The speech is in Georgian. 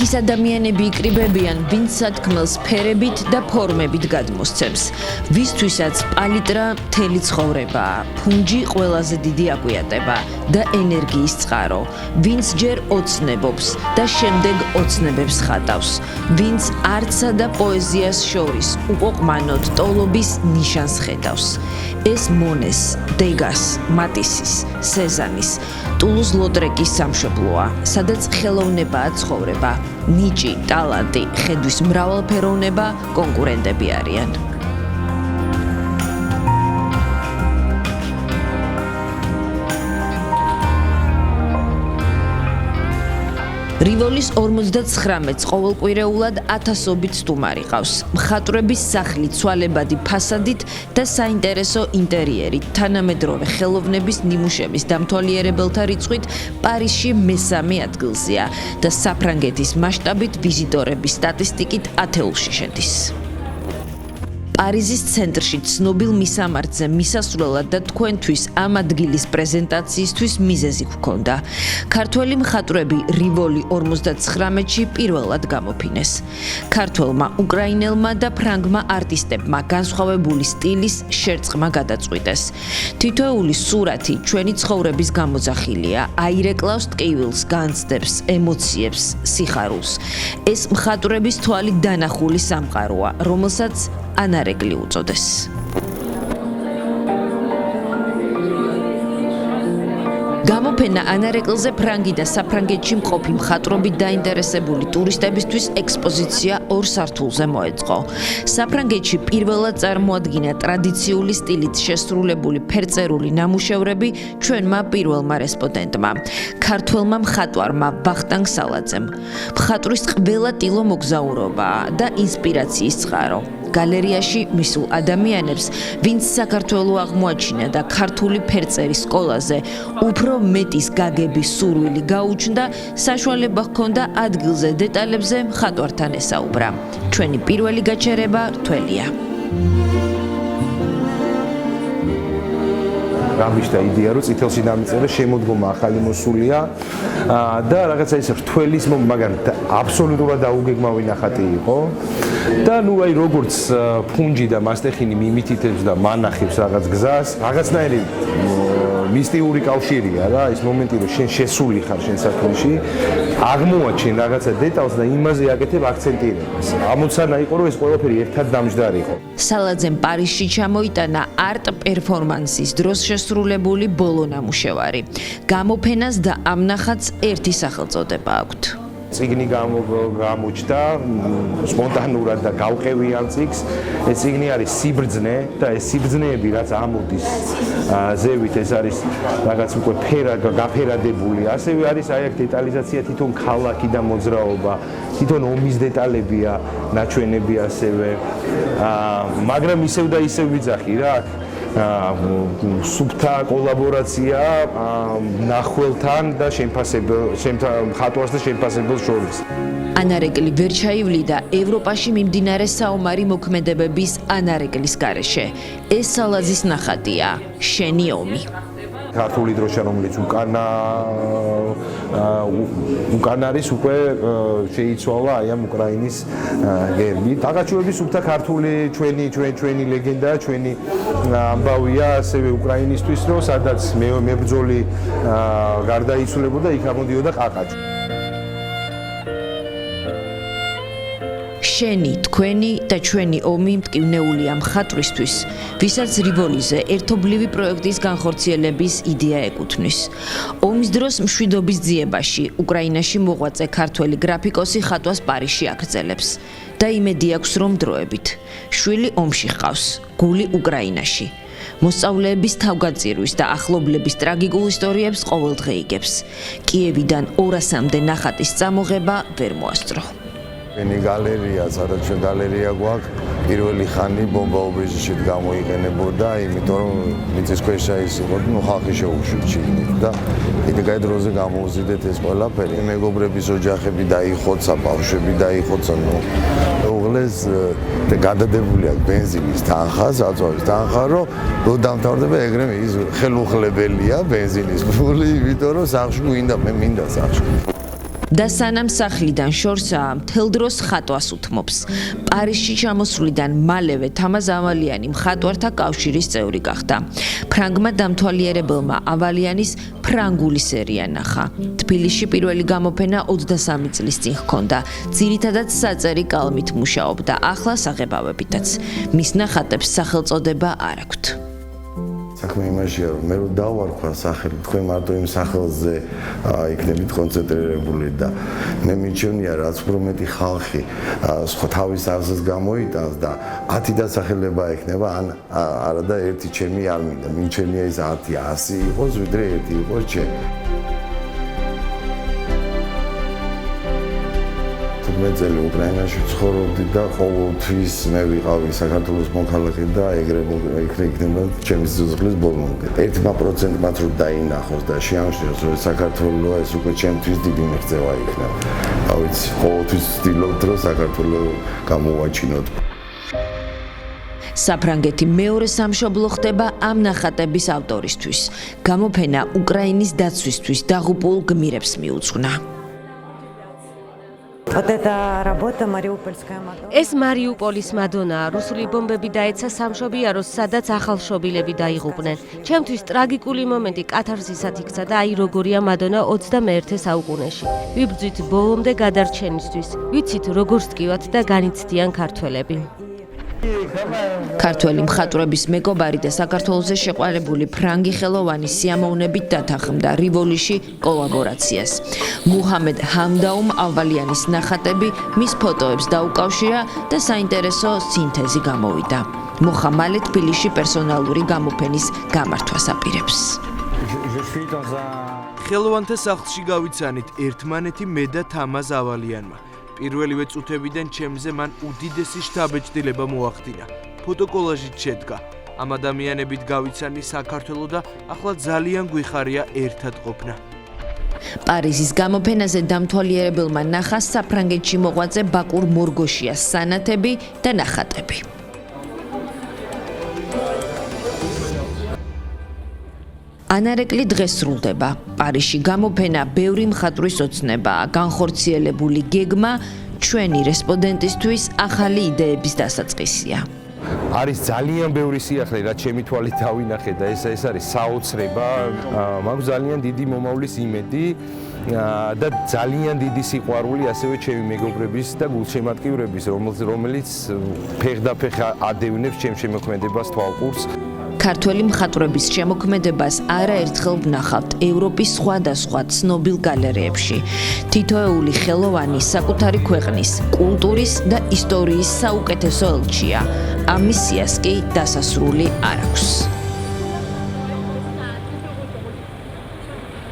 ის ადამიანები იკრიბებიან, ვინც სათქმელს ფერებით და ფორმებით გადმოსცემს, ვისთვისაც პალიტრა მთელი ცხოვრებაა, ფუნჯი ყველაზე დიდი აგვიატება და ენერგიის წყარო, ვინც ჯერ ოცნებობს და შემდეგ ოცნებებს ხატავს, ვინც არტსა და პოეზიას შორის უყოყმანოდ ტოლობის ნიშანს ხედავს. ეს მონეს, დეგას, მატისის, სეზანის, ტულუზ-ლოტრეკის სამშობლოა, სადაც ხელოვნებაა ცხოვრება, ნიჭი, ტალანტი, ხედვის მრავალფეროვნება კონკურენტები არიან. რივოლის 59-ს ყოველკვირეულად ათასობით სტუმარი ყავს. მხატვრების სახლი ცვალებადი ფასადით და საინტერესო ინტერიერით, თანამედროვე ხელოვნების ნიმუშების დამთვალიერებელთა რიცხვით პარიზში მესამე ადგილზეა და საფრანგეთის მასშტაბით ვიზიტორების სტატისტიკით ათეულში შედის. პარიზის ცენტრში ცნობილ მისამართზე მისასვლელად და თქვენთვის ამ ადგილის პრეზენტაციისთვის მიზეზი გვქონდა. ქართველი მხატვრები რივოლი 59-ში პირველად გამოფინეს. ქართველმა, უკრაინელმა და ფრანგმა არტისტებმა განსხვავებული სტილის შერწყმა გადაწყვიტეს. თითოეული სურათი ჩვენი ცხოვრების გამოძახილია, აირეკლავს ტკივილს, განცდებს, ემოციებს, სიხარულს. ეს მხატვრების თვალით დანახული სამყაროა, რომელსაც ანარეკლი უწოდეს. გამოფენა ანარეკლზე ფრანგი და საფრანგეთში მყოფი მხატვრობით დაინტერესებული ტურისტებისთვის ექსპოზიცია 2 სართულზე მოეწყო. საფრანგეთში პირველად წარმოადგინა ტრადიციული სტილით შესრულებული ფერწერული ნამუშევრები ჩვენმა პირველმა რესპონდენტმა, ქართველმა მხატვარმა ვახტანგ სალაძემ. მხატვრის ყველა ტილო მოგზაურობაა და ინსპირაციის წყარო. გალერეაში მისულ ადამიანებს, ვინც საქართველოს აღმოაჩინა და ქართული ფერწერის სკოლაზე უფრო მეტის გაგების სურვილი გაუჩნდა, საშუალება ჰქონდა ადგილზე დეტალებზე მხატვართან ესაუბრა. ჩვენი პირველი გაჩერება რთველია. გამიშთა იდეა, რომ წითელში დამიწერე შემოდგომა ახალი მოსულია და რაღაცა ის რთველის მაგრამ აბსოლუტურად დაუგეგმავი ნახატი იყო. და ნუ აი როგორც ფუნჯი და მასტეხინი მიმითითებს და მანახებს რაღაც გზას, რაღაცნაირი მისტიური კავშირია რა, ის მომენტი რომ შენ შესული ხარ შენ საქმეში, აღმოაჩენ რაღაცა დეტალს და იმაზე აკეთებ აქცენტირებას. ამოცანა იყო რომ ეს ყველაფერი ერთად დამჯდარიყო. სალაძემ პარიზში ჩამოიტანა არტ პერფორმანსის დროს შესრულებული ბოლო ნამუშევარი. გამოფენას და ამ ნახატს ერთი სახელწოდება აქვთ. წიგნი გამოჩნდა სპონტანურად და გავყევი ამ წიგნს. ეს წიგნი არის სიბრძნე და ეს სიბრძნეები რაც ამოდის ზევით, ეს არის რაღაც უკვე გაფერადებული. ასევე არის აი აქ დეტალიზაცია, თვითონ ქალაქი და მოძრაობა, თვითონ ომის დეტალებია ნაჩვენები ასევე. მაგრამ ისევ და ისევ ვიძახი რა, სუფთა კოლაბორაცია ნახველთან და მხატვარს და შემფასებელს შორის. ანარეკლი ვერ ჩაივლიდა ევროპაში მიმდინარე საომარი მოქმედებების ანარეკლის გარეშე. ეს სალაძის ნახატია, შენი ომი. ქართული დროშა, რომელიც უკან არის უკვე შეიცვალა აი ამ უკრაინის გერბით. აღაჩუების სუფთა ქართული ჩვენი ლეგენდა, ჩვენი ამბავია ასევე უკრაინისთვის, რომ სადაც მებრძოლი გარდაიცვლებოდა, იქ ამოდიოდა ყაყაჭი. შენი, თქვენი და ჩვენი ომი მტკივნეულია მხატვრისთვის, ვისაც რივოლიზე ერთობლივი პროექტის განხორციელების იდეა ეკუთვნის. ომის დროს მშვიდობის ძიებაში, უკრაინაში მოღვაწე ქართველი გრაფიკოსი ხატვას პარიზში აგრძელებს და იმედი აქვს რომ დროებით. შვილი ომში ჰყავს, გული უკრაინაში. მოსწავლეების თავგაწირვის და ახლობლების ტრაგიკულ ისტორიებს ყოველდღე იგებს. კიევიდან 200-მდე ნახატის წამოღება ვერ მოასწრო. ჩვენი გალერეა, სადაც ჩვენ გალერეა გვაქვს, პირველი ხანი ბომბაობეჟიშით გამოიყენებოდა, იმიტომ რომ მიწისქვეშა ის იყო, ნუ ხალხი შეუშვით და იდეა დროზე გამოვზიდეთ ეს ყველაფერი. მეგობრების ოჯახები დაიხოცა, ბავშვები დაიხოცა, ნუ უღლეს გადადებული აქვს ბენზინის თანხა, საწვავის თანხა, რომ დამთავრდება ეგრე ის ხელუხლებელია ბენზინის ფული, იმიტომ რომ სახში გვინდა, მე მინდა სახში. და სანამ სახლიდან შორსაა, მთელ დროს ხატვას უთმობს. პარიზში ჩამოსვლიდან მალევე თამაზ ავალიანი მხატვართა კავშირის წევრი გახდა. ფრანგმა დამთვალიერებელმა ავალიანის ფრანგული სერია ნახა. თბილისში პირველი გამოფენა 23 წლის წინ ჰქონდა. ძირითადად საწერი კალმით მუშაობდა, ახლა საღებავებითაც. მის ნახატებს სახელწოდება არ აქვთ. საქმე იმაშია, რომ მე რო დავარქვა სახელი, თქვენ მარტო იმ სახელზე იქნებით კონცენტრირებული და მე მიჩვენია, რაც უფრო მეტი ხალხი სხვა თავის აღზრდას გამოიტანს და 10 დასახელება ექნება, ან არა და ერთი ჩემი არ მინდა. მიჩვენია ის 10, 100 იყოს, ვიდრე ერთი იყოს ჩემი. მე წელი უკრაინაში ცხოვრობდი და ყოველთვის მე ვიყავი საქართველოს მოქალაქე და ეგრე იქნება ჩემი სიცოცხლის ბოლომდე. 1%-მაც რო დაინახოს და შეამჩნიოს, რომ საქართველოს ეს უკვე ჩემთვის დიდი მიღწევა იქნება. რა ვიცი, ყოველთვის ვცდილობთ, რომ საქართველოს გამოვაჩინოთ. საფრანგეთი მეორე სამშობლო ხდება ამ ნახატების ავტორისთვის. გამოფენა უკრაინის დაცვისთვის დაღუპულ გმირებს მიუძღვნა. ეს მარიუპოლის მადონაა. რუსული ბომბები დაეცა სამშობიაროს, სადაც ახალშობილები დაიღუპნენ. ჩემთვის ტრაგიკული მომენტი კათარსისად იქცა და აი როგორია მადონა 21 საუკუნეში. ვიბრძვით ბოლომდე გადარჩენისთვის. ვიცით როგორ სკივათ და განიცდიან ქართველები. ქართველი მხატვრების მეგობარი და საქართველოზე შეყვარებული ფრანგი ხელოვანი სიამოვნებით დათანხმდა რივოლიში კოლაბორაციას. მუჰამედ ჰამდაუმ ავალიანის ნახატები მის ფოტოებს დაუკავშირა და საინტერესო სინთეზი გამოვიდა. მუხა მალე თბილისში პერსონალური გამოფენის გამართვას აპირებს. ხელოვანთა სახლში გავიცანით ერთმანეთი მე და თამაზ ავალიანმა. პირველივე წუთებიდან ჩემზე მან უდიდესი შთაბეჭდილება მოახდინა. ფოტოკოლაჟით შედგა. ამ ადამიანებით გავიცანი საქართველო და ახლა ძალიან გვიხარია ერთად ყოფნა. პარიზის გამოფენაზე დამთვალიერებელმა ნახა საფრანგეთში მოღვაწე ბაკურ მორგოშიას სანათები და ნახატები. ანარეკლი დღეს სრულდება. პარიზში გამოფენა ბევრი მხატვრის ოცნებაა, განხორციელებული გეგმა ჩვენი რესპონდენტისთვის ახალი იდეების დასაწყისია. არის ძალიან ბევრი სიახლე, რაც ჩემი თვალით დავინახე და ეს არის საოცრება. მაქვს ძალიან დიდი მომავლის იმედი და ძალიან დიდი სიყვარული ასევე ჩემი მეგობრების და გულშემატკივრების, რომელიც ფეხდაფეხ ადევნებს ჩემ შემოქმედებას თვალყურს. ქართველი მხატვრების შემოქმედებას არაერთხელ ვნახავთ ევროპის სხვადასხვა ცნობილ გალერეებში. თითოეული ხელოვანი საკუთარი ქვეყნის, კულტურის და ისტორიის საუკეთესო ელჩია. ამ მისიას კი დასასრული არ აქვს.